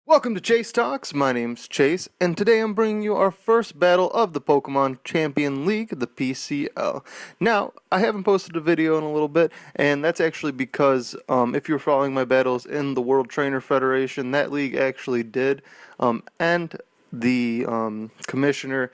Welcome to Chase Talks. My name's Chase, and today I'm bringing you our first battle of the Pokemon Champion League, the PCL. Now, I haven't posted a video in a little bit, and that's actually because if you're following my battles in the World Trainer Federation, that league actually did end. The commissioner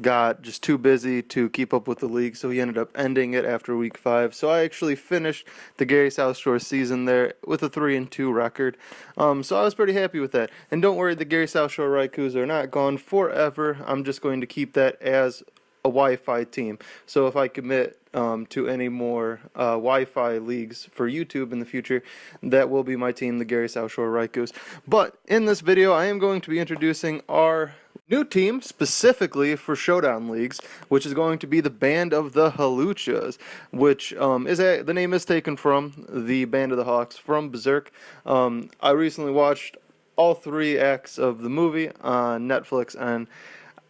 got just too busy to keep up with the league, so he ended up ending it after week 5. So I actually finished the Gary South Shore season there with a 3-2 record. So I was pretty happy with that. And don't worry, the Gary South Shore Raikus are not gone forever. I'm just going to keep that as a Wi-Fi team. So if I commit to any more Wi-Fi leagues for YouTube in the future, that will be my team, the Gary South Shore Raikus. But in this video, I am going to be introducing our new team specifically for Showdown Leagues, which is going to be the Band of the Hawluchas, which the name is taken from the Band of the Hawks from Berserk. I recently watched all 3 acts of the movie on Netflix, and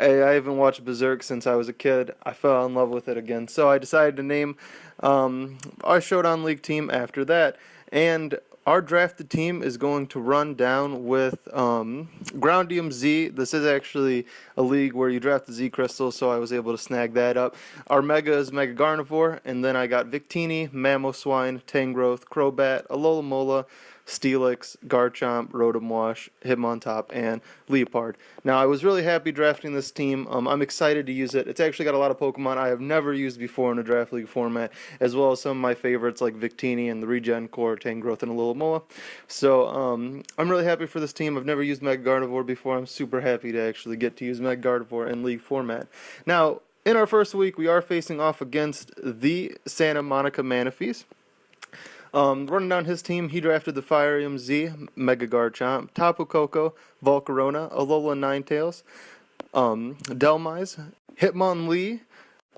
I haven't watched Berserk since I was a kid. I fell in love with it again, so I decided to name our Showdown League team after that. And our drafted team is going to run down with Groundium Z. This is actually a league where you draft the Z crystal, so I was able to snag that up. Our Mega is Mega Gardevoir, and then I got Victini, Mamoswine, Tangrowth, Crobat, Alola, Steelix, Garchomp, Rotomwash, Hitmontop, and Leopard. Now, I was really happy drafting this team. I'm excited to use it. It's actually got a lot of Pokemon I have never used before in a Draft League format, as well as some of my favorites like Victini and the Regen Core, Tangrowth, and Alola. So, I'm really happy for this team. I've never used Mega Gardevoir before. I'm super happy to actually get to use Mega Gardevoir in League format. Now, in our first week, we are facing off against the Santa Monica Manaphys. Running down his team, he drafted the Firium Z, Mega Garchomp, Tapu Koko, Volcarona, Alola Ninetales, Delmise, Hitmonlee,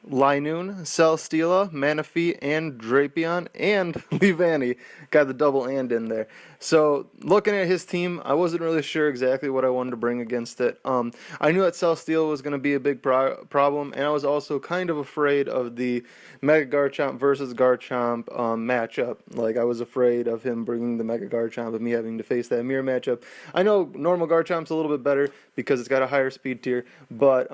Linoon, Celesteela, Manaphy, and Drapion, and Leavanny. Got the double and in there. So, looking at his team, I wasn't really sure exactly what I wanted to bring against it. I knew that Celesteela was going to be a big problem, and I was also kind of afraid of the Mega Garchomp versus Garchomp matchup. Like, I was afraid of him bringing the Mega Garchomp and me having to face that mirror matchup. I know normal Garchomp's a little bit better because it's got a higher speed tier, but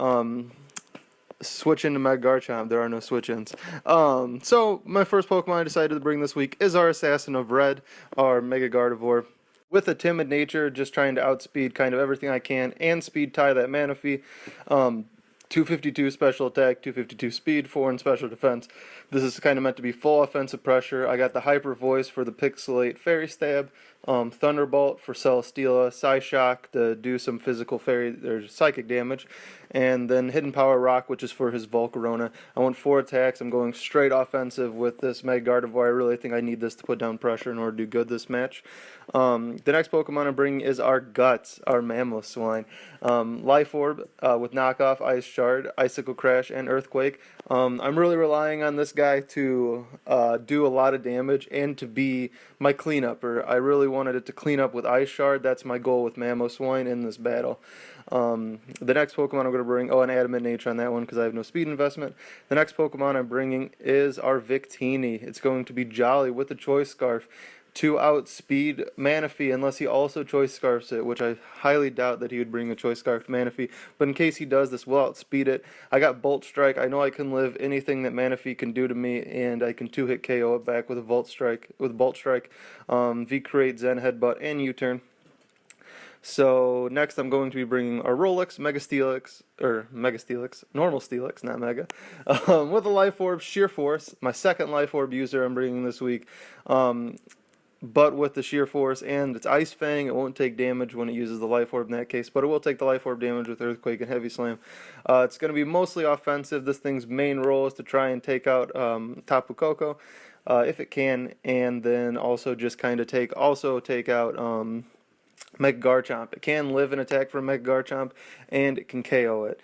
switch into Mega Garchomp, there are no switch-ins. So my first Pokemon I decided to bring this week is our Assassin of Red, our Mega Gardevoir. With a timid nature, just trying to outspeed kind of everything I can, and speed tie that Manaphy. 252 special attack, 252 speed, 4 in special defense. This is kind of meant to be full offensive pressure. I got the Hyper Voice for the Pixelate Fairy Stab, Thunderbolt for Celesteela, Psyshock to do some physical fairy or psychic damage, and then Hidden Power Rock, which is for his Volcarona. I want 4 attacks. I'm going straight offensive with this Mega Gardevoir. I really think I need this to put down pressure in order to do good this match. The next Pokemon I'm bringing is our Guts, our Mamoswine. Life Orb with Knockoff, Ice Shard, Icicle Crash, and Earthquake. I'm really relying on this guy to do a lot of damage and to be my cleanupper. I really wanted it to clean up with Ice Shard. That's my goal with Mamoswine in this battle. The next Pokemon I'm going to bring, an Adamant Nature on that one because I have no speed investment. The next Pokemon I'm bringing is our Victini. It's going to be Jolly with the Choice Scarf to outspeed Manaphy unless he also Choice Scarfs it, which I highly doubt that he would bring a Choice Scarf to Manaphy. But in case he does, this will outspeed it. I got Bolt Strike. I know I can live anything that Manaphy can do to me, and I can 2-hit KO it back with a Bolt Strike. V-Create, Zen Headbutt, and U-Turn. So next I'm going to be bringing our Rolix, Normal Steelix, not Mega, with a Life Orb, Sheer Force, my second Life Orb user I'm bringing this week, but with the Sheer Force, and it's Ice Fang. It won't take damage when it uses the Life Orb in that case, but it will take the Life Orb damage with Earthquake and Heavy Slam. It's going to be mostly offensive. This thing's main role is to try and take out Tapu Koko, if it can, and then also just kind of take out Mega Garchomp. It can live an attack from Mega Garchomp, and it can KO it.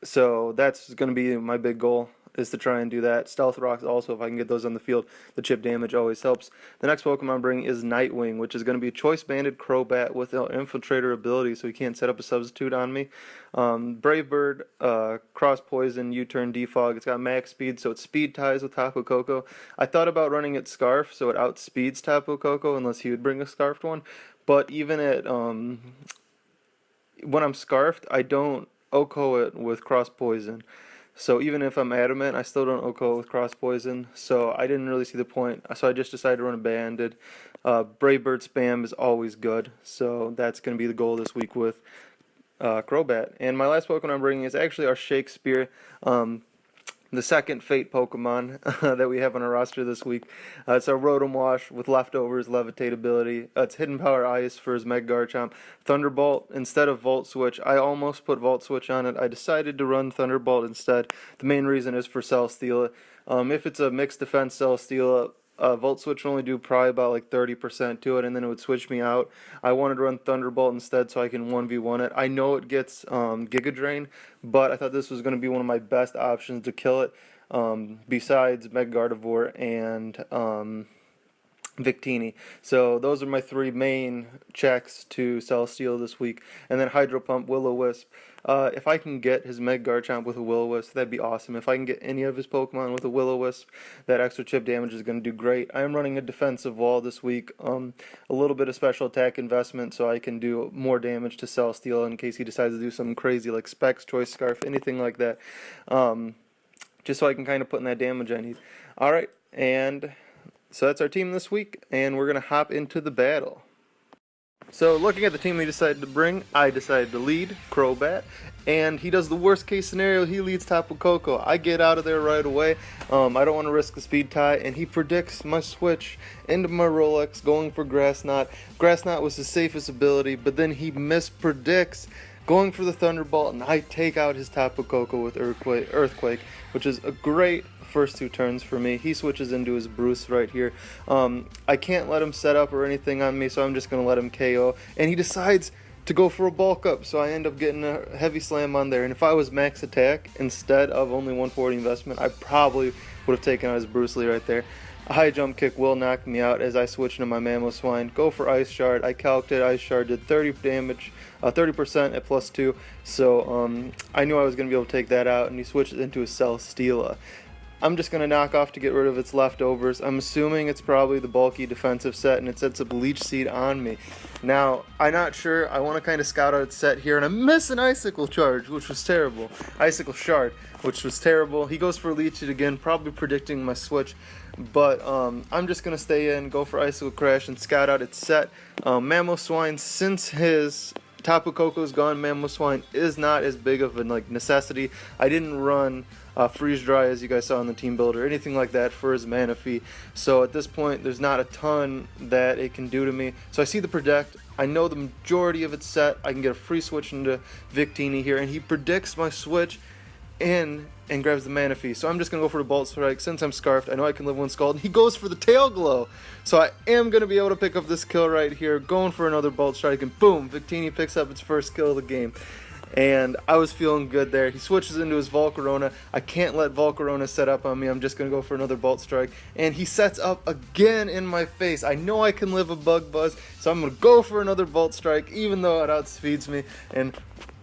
So that's going to be my big goal, is to try and do that. Stealth Rocks also, if I can get those on the field, the chip damage always helps. The next Pokemon I'm bringing is Nightwing, which is going to be a Choice Banded Crobat with an Infiltrator ability, so he can't set up a substitute on me. Brave Bird, Cross Poison, U-Turn, Defog. It's got max speed, so it speed ties with Tapu Koko. I thought about running it Scarf, so it outspeeds Tapu Koko, unless he would bring a Scarfed one. but even at when I'm scarfed, I don't OHKO it with cross poison. So even if I'm adamant, I still don't OHKO it with cross poison. So I didn't really see the point. So I just decided to run a banded. Brave Bird spam is always good. So that's going to be the goal this week with Crobat. And my last Pokemon I'm bringing is actually our Shakespeare. The second Fate Pokemon that we have on our roster this week. It's our Rotom Wash with leftovers, Levitate ability. It's Hidden Power Ice for his Mega Garchomp. Thunderbolt instead of Volt Switch. I almost put Volt Switch on it. I decided to run Thunderbolt instead. The main reason is for Celesteela. If it's a mixed defense Celesteela, Volt Switch will only do probably about like 30% to it, and then it would switch me out. I wanted to run Thunderbolt instead so I can 1v1 it. I know it gets Giga Drain, but I thought this was going to be one of my best options to kill it, besides Mega Gardevoir and Victini. So those are my three main checks to Celesteela this week. And then Hydro Pump, Will-O-Wisp. If I can get his Mega Garchomp with a Will-O-Wisp, that'd be awesome. If I can get any of his Pokemon with a Will-O-Wisp, that extra chip damage is going to do great. I am running a defensive wall this week, a little bit of special attack investment so I can do more damage to Celesteela in case he decides to do something crazy like Specs, Choice Scarf, anything like that. Just so I can kind of put in that damage I need. Alright, and so that's our team this week, and we're going to hop into the battle. So looking at the team we decided to bring, I decided to lead Crobat, and he does the worst case scenario. He leads Tapu Koko. I get out of there right away. I don't want to risk a speed tie, and he predicts my switch into my Rolex going for Grass Knot. Grass Knot was his safest ability, but then he mispredicts going for the Thunderbolt, and I take out his Tapu Koko with Earthquake, which is a great first two turns for me. He switches into his Bruce right here. I can't let him set up or anything on me, so I'm just going to let him KO. And he decides to go for a bulk up, so I end up getting a heavy slam on there. And if I was max attack instead of only 140 investment, I probably would have taken out his Bruce Lee right there. A high jump kick will knock me out as I switch into my Mamoswine. Go for Ice Shard. I calced it. Ice Shard did 30 damage, 30% at +2. So I knew I was going to be able to take that out, and he switches into a Celesteela. I'm just going to knock off to get rid of its leftovers. I'm assuming it's probably the bulky defensive set, and it sets a Leech Seed on me. Now, I'm not sure. I want to kind of scout out its set here, and I miss an Icicle Charge, which was terrible. Icicle Shard, which was terrible. He goes for Leech Seed again, probably predicting my switch. But I'm just going to stay in, go for Icicle Crash, and scout out its set. Mamoswine, since his Tapu Koko's gone, Mamoswine is not as big of a necessity. I didn't run Freeze Dry, as you guys saw in the team builder, anything like that for his Manaphys. So at this point, there's not a ton that it can do to me. So I see the Protect. I know the majority of its set. I can get a free switch into Victini here, and he predicts my switch in and grabs the Manaphys. So I'm just going to go for the Bolt Strike. Since I'm Scarfed, I know I can live one Scald. And he goes for the Tail Glow. So I am going to be able to pick up this kill right here. Going for another Bolt Strike, and boom, Victini picks up its first kill of the game. And I was feeling good there. He switches into his Volcarona. I can't let Volcarona set up on me. I'm just going to go for another Bolt Strike. And he sets up again in my face. I know I can live a Bug Buzz, so I'm going to go for another Bolt Strike, even though it outspeeds me. And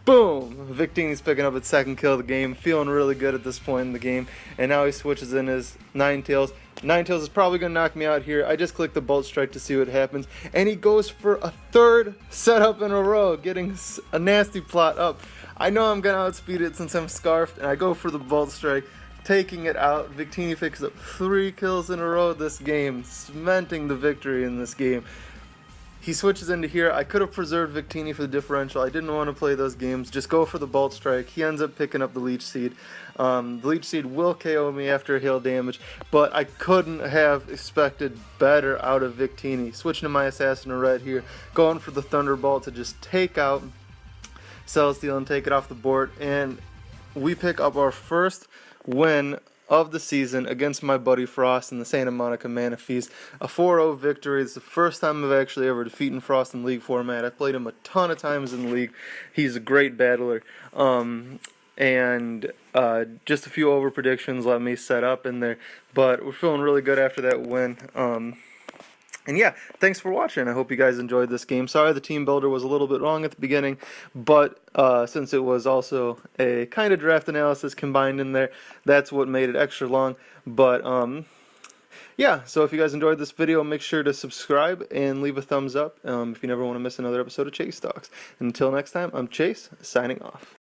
boom! Victini's picking up its second kill of the game. Feeling really good at this point in the game. And now he switches in his Ninetales. Ninetales is probably going to knock me out here. I just click the Bolt Strike to see what happens. And he goes for a third setup in a row, getting a nasty plot up. I know I'm going to outspeed it since I'm Scarfed, and I go for the Bolt Strike, taking it out. Victini picks up 3 kills in a row this game, cementing the victory in this game. He switches into here. I could have preserved Victini for the differential. I didn't want to play those games. Just go for the Bolt Strike. He ends up picking up the Leech Seed. The Leech Seed will KO me after hail damage, but I couldn't have expected better out of Victini. Switching to my Assassin Red here. Going for the Thunderbolt to just take out Celesteela and take it off the board. And we pick up our first win of the season against my buddy Frost in the Santa Monica Manaphys. A 4-0 victory. It's the first time I've actually ever defeated Frost in League format. I've played him a ton of times in the League. He's a great battler. And just a few over predictions let me set up in there. But we're feeling really good after that win. And yeah, thanks for watching. I hope you guys enjoyed this game. Sorry the team builder was a little bit wrong at the beginning, but since it was also a kind of draft analysis combined in there, that's what made it extra long. But yeah, so if you guys enjoyed this video, make sure to subscribe and leave a thumbs up if you never want to miss another episode of Chase Talks. Until next time, I'm Chase, signing off.